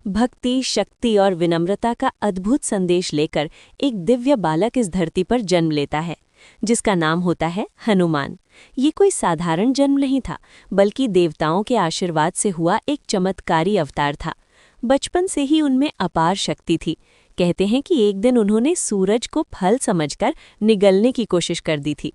भक्ति, शक्ति और विनम्रता का अद्भुत संदेश लेकर एक दिव्य बालक इस धरती पर जन्म लेता है, जिसका नाम होता है हनुमान। ये कोई साधारण जन्म नहीं था, बल्कि देवताओं के आशीर्वाद से हुआ एक चमत्कारी अवतार था। बचपन से ही उनमें अपार शक्ति थी। कहते हैं कि एक दिन उन्होंने सूरज को फल समझकर निगलने की कोशिश कर दी थी।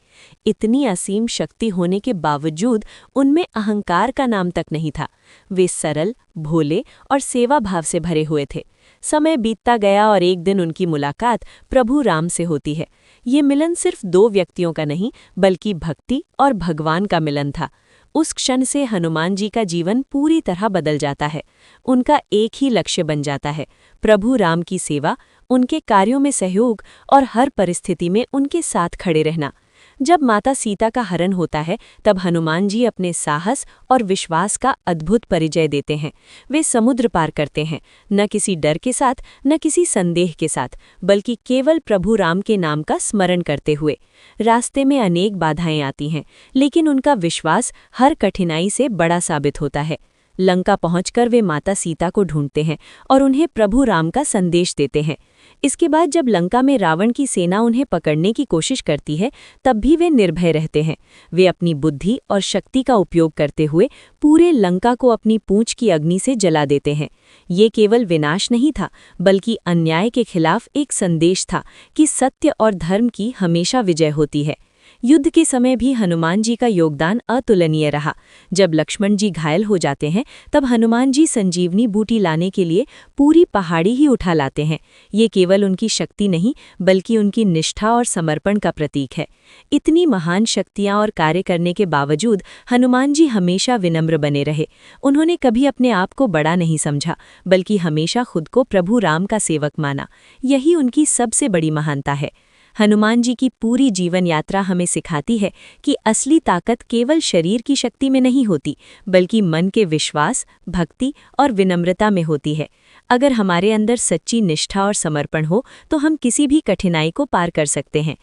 इतनी असीम शक्ति होने के बावजूद उनमें अहंकार का नाम तक नहीं था। वे सरल, भोले और सेवा भाव से भरे हुए थे। समय बीतता गया और एक दिन उनकी मुलाकात प्रभु राम से होती है। ये मिलन सिर्फ दो व्यक्तियों का नहीं, बल्कि भक्ति और भगवान का मिलन था। उस क्षण से हनुमान जी का जीवन पूरी तरह बदल जाता है। उनका एक ही लक्ष्य बन जाता है, प्रभु राम की सेवा, उनके कार्यों में सहयोग और हर परिस्थिति में उनके साथ खड़े रहना। जब माता सीता का हरण होता है, तब हनुमान जी अपने साहस और विश्वास का अद्भुत परिचय देते हैं। वे समुद्र पार करते हैं, न किसी डर के साथ, न किसी संदेह के साथ, बल्कि केवल प्रभु राम के नाम का स्मरण करते हुए। रास्ते में अनेक बाधाएं आती हैं, लेकिन उनका विश्वास हर कठिनाई से बड़ा साबित होता है। लंका पहुंचकर वे माता सीता को ढूंढते हैं और उन्हें प्रभु राम का संदेश देते हैं। इसके बाद जब लंका में रावण की सेना उन्हें पकड़ने की कोशिश करती है, तब भी वे निर्भय रहते हैं। वे अपनी बुद्धि और शक्ति का उपयोग करते हुए पूरे लंका को अपनी पूंछ की अग्नि से जला देते हैं। ये केवल विनाश नहीं था, बल्कि अन्याय के खिलाफ एक संदेश था कि सत्य और धर्म की हमेशा विजय होती है। युद्ध के समय भी हनुमान जी का योगदान अतुलनीय रहा। जब लक्ष्मण जी घायल हो जाते हैं, तब हनुमान जी संजीवनी बूटी लाने के लिए पूरी पहाड़ी ही उठा लाते हैं। ये केवल उनकी शक्ति नहीं, बल्कि उनकी निष्ठा और समर्पण का प्रतीक है। इतनी महान शक्तियां और कार्य करने के बावजूद हनुमान जी हमेशा विनम्र बने रहे। उन्होंने कभी अपने आप को बड़ा नहीं समझा, बल्कि हमेशा खुद को प्रभु राम का सेवक माना। यही उनकी सबसे बड़ी महानता है। हनुमान जी की पूरी जीवन यात्रा हमें सिखाती है कि असली ताकत केवल शरीर की शक्ति में नहीं होती, बल्कि मन के विश्वास, भक्ति और विनम्रता में होती है। अगर हमारे अंदर सच्ची निष्ठा और समर्पण हो, तो हम किसी भी कठिनाई को पार कर सकते हैं।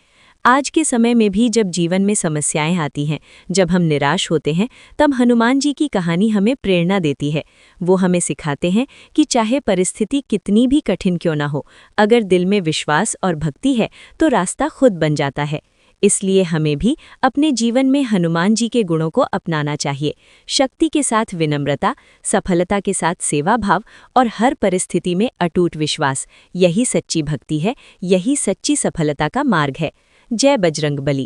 आज के समय में भी जब जीवन में समस्याएं आती हैं, जब हम निराश होते हैं, तब हनुमान जी की कहानी हमें प्रेरणा देती है। वो हमें सिखाते हैं कि चाहे परिस्थिति कितनी भी कठिन क्यों ना हो, अगर दिल में विश्वास और भक्ति है, तो रास्ता खुद बन जाता है। इसलिए हमें भी अपने जीवन में हनुमान जी के गुणों को अपनाना चाहिए। शक्ति के साथ विनम्रता, सफलता के साथ सेवा भाव और हर परिस्थिति में अटूट विश्वास, यही सच्ची भक्ति है, यही सच्ची सफलता का मार्ग है। जय बजरंगबली।